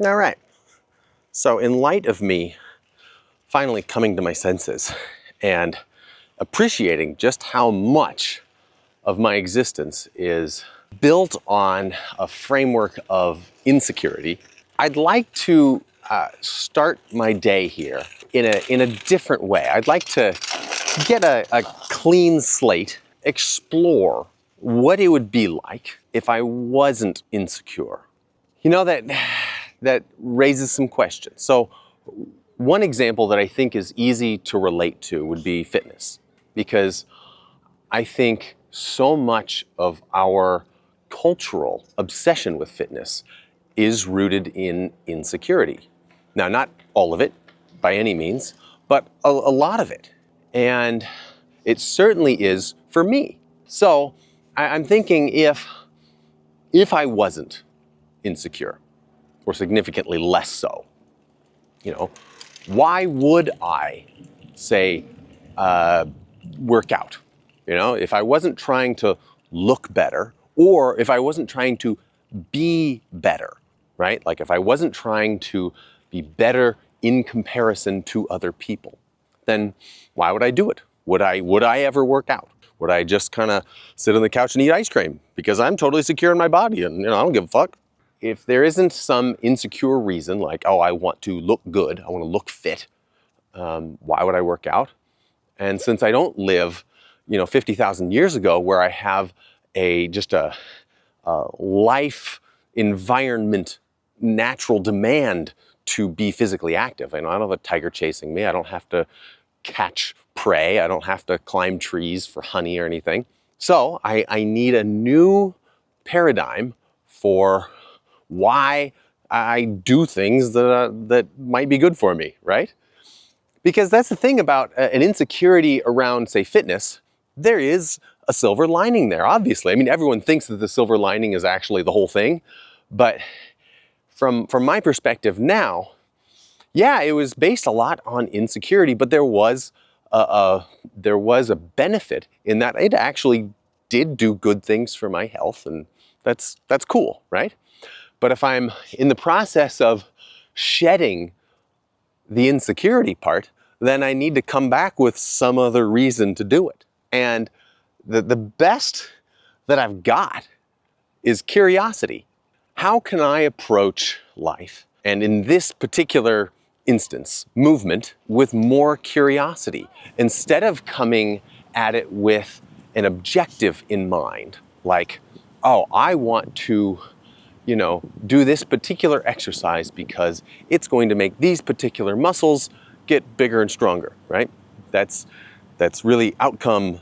All right. So in light of me finally coming to my senses and appreciating just how much of my existence is built on a framework of insecurity, I'd like to start my day here in a different way. I'd like to get a clean slate, explore what it would be like if I wasn't insecure. You know, that raises some questions. So one example that I think is easy to relate to would be fitness, because I think so much of our cultural obsession with fitness is rooted in insecurity. Now, not all of it by any means, but a lot of it. And it certainly is for me. So I'm thinking if I wasn't insecure, or significantly less so, why would I, say, work out? If I wasn't trying to look better, or if I wasn't trying to be better, right? Like if I wasn't trying to be better in comparison to other people, then why would I do it? Would I ever work out? Would I just kind of sit on the couch and eat ice cream because I'm totally secure in my body and I don't give a fuck? If there isn't some insecure reason like, oh, I want to look good, I want to look fit, why would I work out? And since I don't live, 50,000 years ago where I have just a life environment, natural demand to be physically active. I don't have a tiger chasing me. I don't have to catch prey. I don't have to climb trees for honey or anything. So I need a new paradigm for why I do things that might be good for me, right? Because that's the thing about an insecurity around, say, fitness. There is a silver lining there, obviously. I mean, everyone thinks that the silver lining is actually the whole thing. But from my perspective now, yeah, it was based a lot on insecurity, but there was a benefit in that it actually did do good things for my health, and that's cool, right? But if I'm in the process of shedding the insecurity part, then I need to come back with some other reason to do it. And the best that I've got is curiosity. How can I approach life, and in this particular instance, movement, with more curiosity, instead of coming at it with an objective in mind, like, oh, I want to, do this particular exercise because it's going to make these particular muscles get bigger and stronger, right? That's really outcome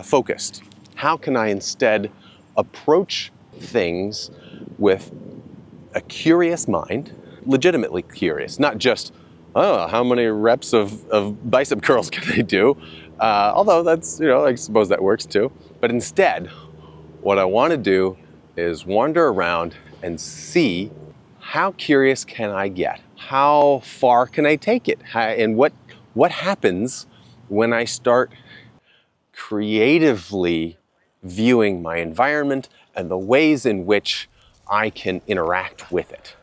focused. How can I instead approach things with a curious mind, legitimately curious, not just, oh, how many reps of bicep curls can they do? Although that's, I suppose that works too. But instead, what I want to do is wander around and see, how curious can I get? How far can I take it? And what happens when I start creatively viewing my environment and the ways in which I can interact with it?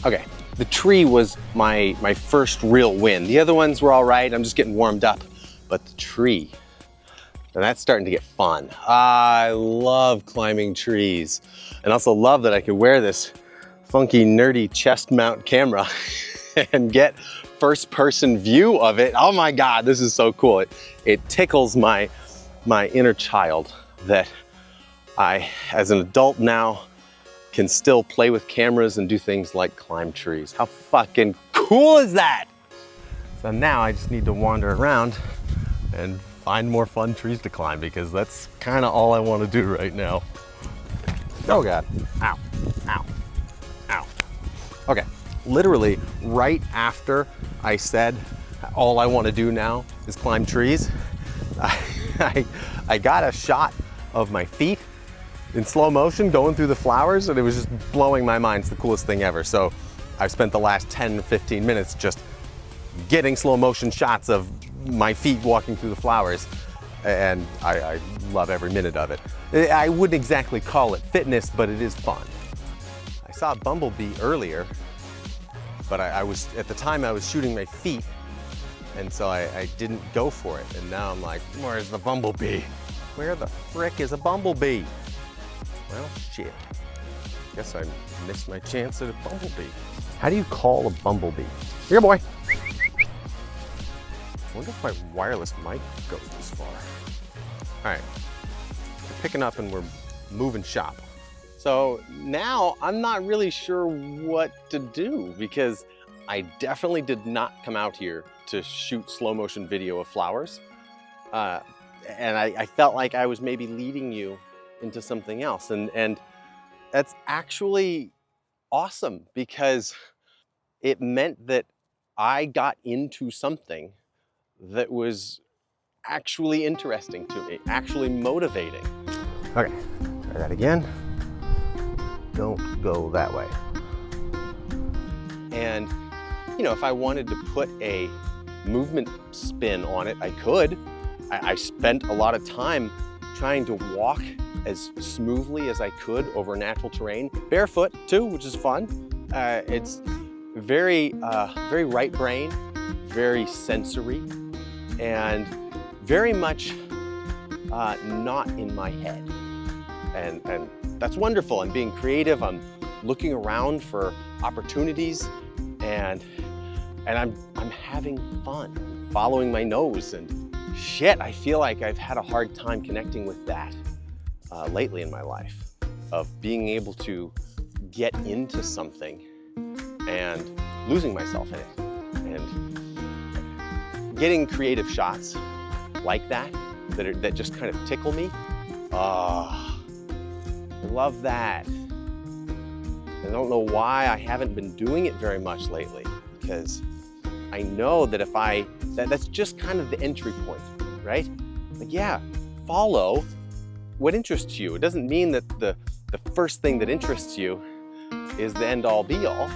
Okay, the tree was my first real win. The other ones were all right, I'm just getting warmed up. But the tree, and that's starting to get fun. I love climbing trees. And also love that I could wear this funky, nerdy chest mount camera and get first person view of it. Oh my God, this is so cool. It tickles my inner child that I, as an adult now, can still play with cameras and do things like climb trees. How fucking cool is that? So now I just need to wander around and find more fun trees to climb, because that's kind of all I want to do right now. Oh God, ow, ow, ow. Okay, literally right after I said all I want to do now is climb trees, I got a shot of my feet in slow motion going through the flowers, and it was just blowing my mind. It's the coolest thing ever. So I've spent the last 10 or 15 minutes just getting slow motion shots of my feet walking through the flowers, and I love every minute of it. I wouldn't exactly call it fitness, but it is fun. I saw a bumblebee earlier, but I was, at the time I was shooting my feet, and so I didn't go for it. And now I'm like, where's the bumblebee? Where the frick is a bumblebee? Well, shit. Guess I missed my chance at a bumblebee. How do you call a bumblebee? Here, boy. I wonder if my wireless mic goes this far. All right, we're picking up and we're moving shop. So now I'm not really sure what to do, because I definitely did not come out here to shoot slow motion video of flowers. And I felt like I was maybe leading you into something else. And that's actually awesome, because it meant that I got into something that was actually interesting to me, actually motivating. Okay, try that again. Don't go that way. And, you know, if I wanted to put a movement spin on it, I could. I spent a lot of time trying to walk as smoothly as I could over natural terrain, barefoot too, which is fun. It's very right brain, very sensory, and very much not in my head. And that's wonderful. I'm being creative. I'm looking around for opportunities, and I'm having fun, following my nose. And shit, I feel like I've had a hard time connecting with that lately in my life, of being able to get into something and losing myself in it, and getting creative shots like that that just kind of tickle me. I love that. I don't know why I haven't been doing it very much lately, because I know that if that's just kind of the entry point, right? Like, yeah, follow what interests you. It doesn't mean that the first thing that interests you is the end all be all.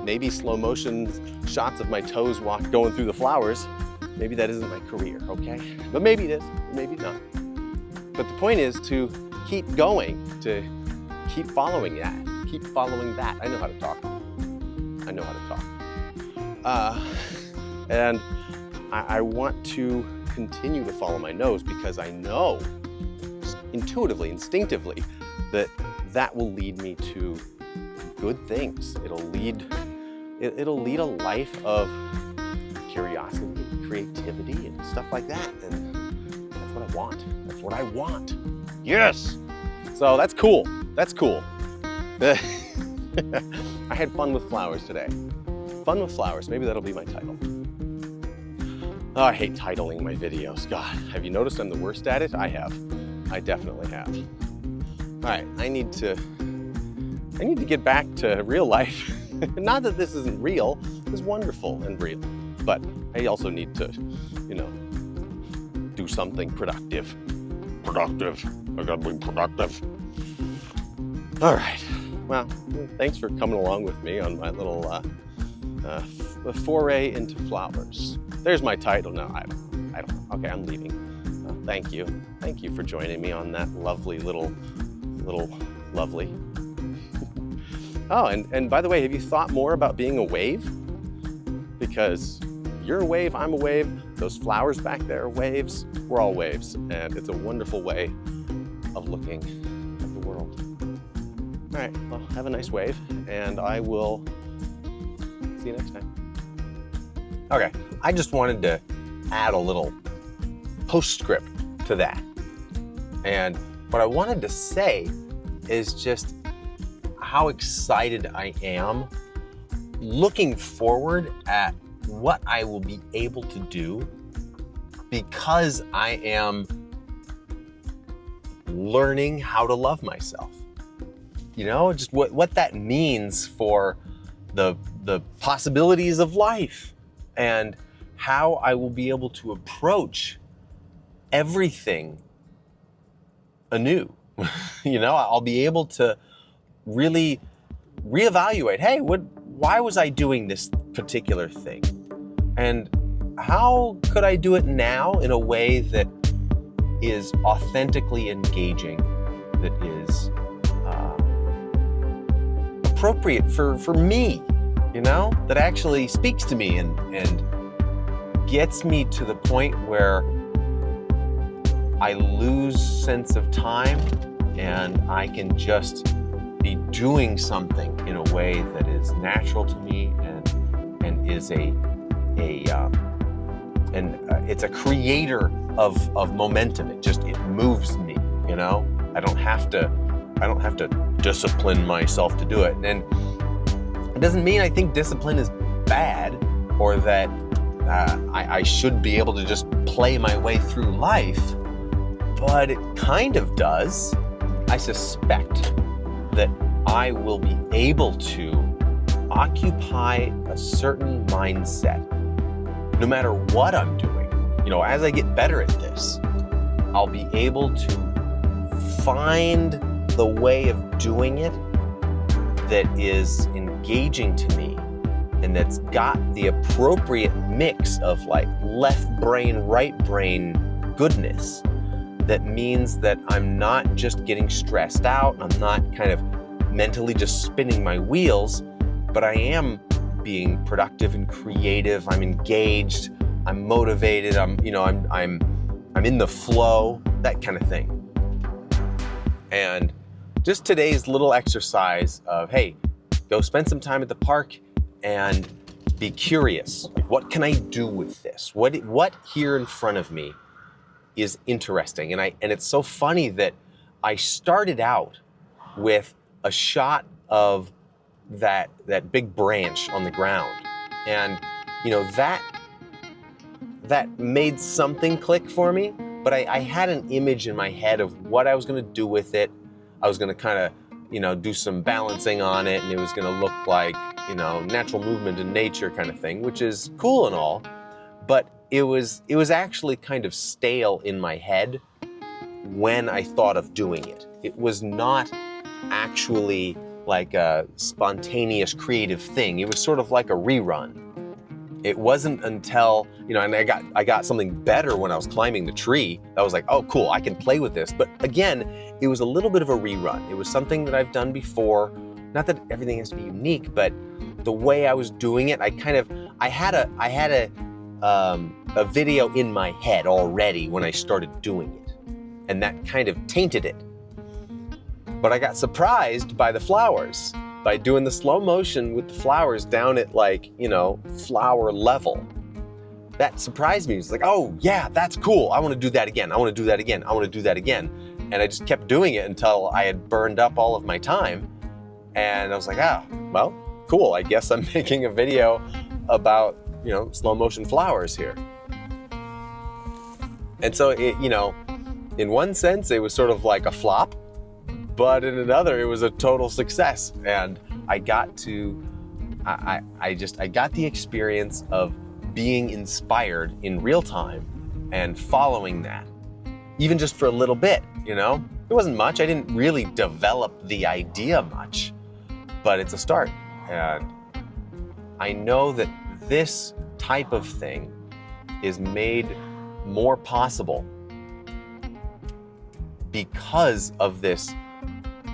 Maybe slow motion shots of my toes going through the flowers, maybe that isn't my career, okay? But maybe it is, maybe not. But the point is to keep going, to keep following that, keep following that. I know how to talk. I know how to talk. And I want to continue to follow my nose, because I know intuitively, instinctively, that will lead me to good things. It'll lead a life of curiosity and creativity and stuff like that. And that's what I want. That's what I want. Yes. So that's cool. That's cool. I had fun with flowers today. Fun with flowers. Maybe that'll be my title. Oh, I hate titling my videos. God, have you noticed I'm the worst at it? I have. I definitely have. All right, I need to get back to real life. Not that this isn't real. This is wonderful and real. But I also need to, you know, do something productive. Productive. I gotta be productive. All right. Well, thanks for coming along with me on my little foray into flowers. There's my title. No, I don't. Okay, I'm leaving. Thank you. Thank you for joining me on that lovely little lovely. Oh, and by the way, have you thought more about being a wave? Because you're a wave, I'm a wave, those flowers back there are waves, we're all waves, and it's a wonderful way of looking at the world. All right, well, have a nice wave, and I will see you next time. Okay, I just wanted to add a little postscript to that. And what I wanted to say is just how excited I am looking forward at what I will be able to do because I am learning how to love myself. You know, just what that means for the possibilities of life and how I will be able to approach everything anew. You know, I'll be able to really reevaluate, hey, why was I doing this particular thing? And how could I do it now in a way that is authentically engaging, that is appropriate for me, you know, that actually speaks to me and gets me to the point where I lose sense of time and I can just be doing something in a way that is natural to me and is it's a creator of momentum. It moves me, you know. I don't have to discipline myself to do it. And it doesn't mean I think discipline is bad or that I should be able to just play my way through life, but it kind of does. I suspect that I will be able to occupy a certain mindset no matter what I'm doing. You know, as I get better at this, I'll be able to find the way of doing it that is engaging to me and that's got the appropriate mix of like left brain, right brain goodness. That means that I'm not just getting stressed out, I'm not kind of mentally just spinning my wheels, but I am being productive and creative, I'm engaged, I'm motivated, I'm in the flow, that kind of thing. And just today's little exercise of, hey, go spend some time at the park and be curious. What can I do with this? What here in front of me is interesting? And it's so funny that I started out with a shot of that big branch on the ground. And you know, that made something click for me, but I had an image in my head of what I was gonna do with it. I was gonna kind of, you know, do some balancing on it, and it was gonna look like, you know, natural movement in nature kind of thing, which is cool and all, but it was actually kind of stale in my head when I thought of doing it. It was not actually like a spontaneous creative thing. It was sort of like a rerun. It wasn't until, you know, and I got something better when I was climbing the tree. I was like, oh, cool, I can play with this. But again, it was a little bit of a rerun. It was something that I've done before. Not that everything has to be unique, but the way I was doing it, I had a video in my head already when I started doing it, and that kind of tainted it. But I got surprised by the flowers, by doing the slow motion with the flowers down at, like, you know, flower level. That surprised me. It was like, oh yeah, that's cool. I want to do that again. I want to do that again. I want to do that again. And I just kept doing it until I had burned up all of my time. And I was like, well, cool. I guess I'm making a video about, you know, slow motion flowers here. And so it, you know, in one sense, it was sort of like a flop, but in another, it was a total success. And I got to, I got the experience of being inspired in real time and following that, even just for a little bit, you know? It wasn't much. I didn't really develop the idea much, but it's a start. And I know that this type of thing is made more possible because of this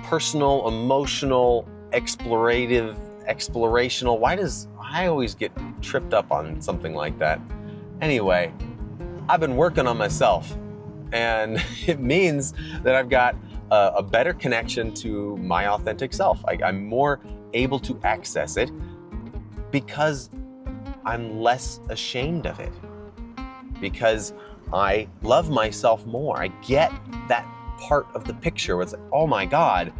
personal, emotional, explorational. Why does I always get tripped up on something like that? Anyway, I've been working on myself, and it means that I've got a better connection to my authentic self. I'm more able to access it because I'm less ashamed of it, because I love myself more. I get that part of the picture where it's like, oh my God,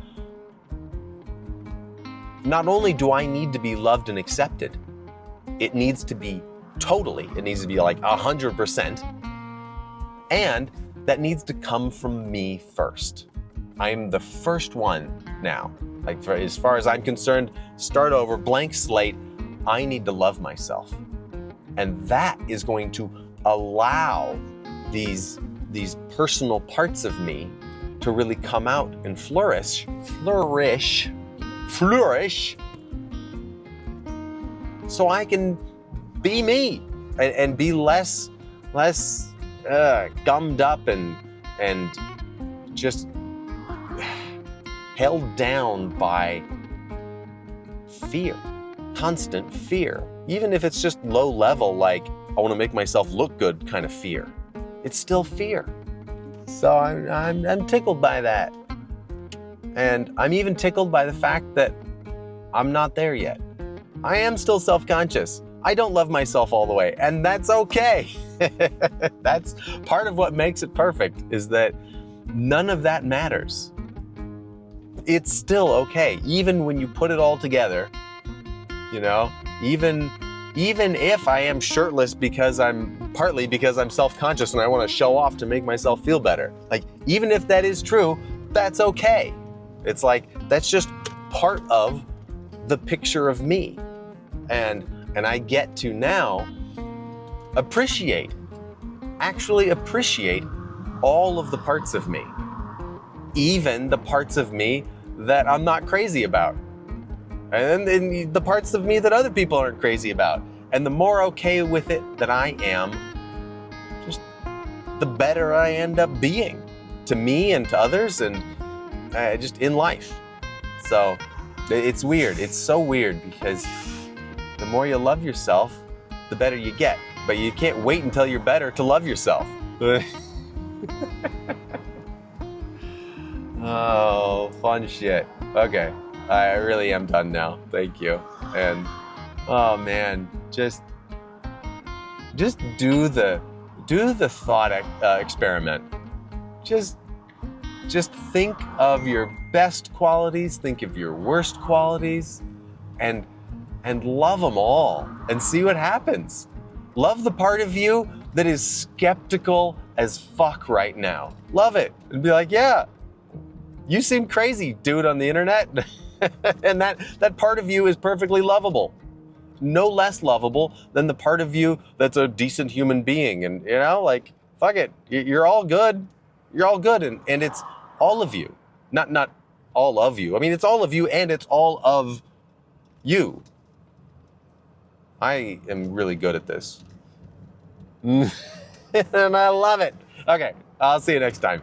not only do I need to be loved and accepted, it needs to be it needs to be like 100%. And that needs to come from me first. I'm the first one now. Like, as far as I'm concerned, start over, blank slate. I need to love myself. And that is going to allow these personal parts of me to really come out and flourish, so I can be me and be less gummed up and just held down by fear, constant fear. Even if it's just low level, like I want to make myself look good kind of fear, it's still fear. So I'm tickled by that. And I'm even tickled by the fact that I'm not there yet. I am still self-conscious. I don't love myself all the way, and that's okay. That's part of what makes it perfect, is that none of that matters. It's still okay, even when you put it all together, you know, even if I am shirtless partly because I'm self-conscious and I want to show off to make myself feel better. Like, even if that is true, that's okay. It's like, that's just part of the picture of me. And I get to now actually appreciate all of the parts of me, even the parts of me that I'm not crazy about, and the parts of me that other people aren't crazy about. And the more okay with it that I am, just the better I end up being to me and to others, and just in life. So it's weird. It's so weird, because the more you love yourself, the better you get. But you can't wait until you're better to love yourself. Oh, fun shit. Okay, I really am done now. Thank you. And oh man, just do the thought experiment. Just think of your best qualities, think of your worst qualities, and love them all, and see what happens. Love the part of you that is skeptical as fuck right now. Love it, and be like, yeah, you seem crazy, dude, on the internet. And that part of you is perfectly lovable. No less lovable than the part of you that's a decent human being. And, you know, like, fuck it, you're all good. You're all good, and it's all of you. Not all of you. I mean, it's all of you, and it's all of you. I am really good at this. And I love it. Okay, I'll see you next time.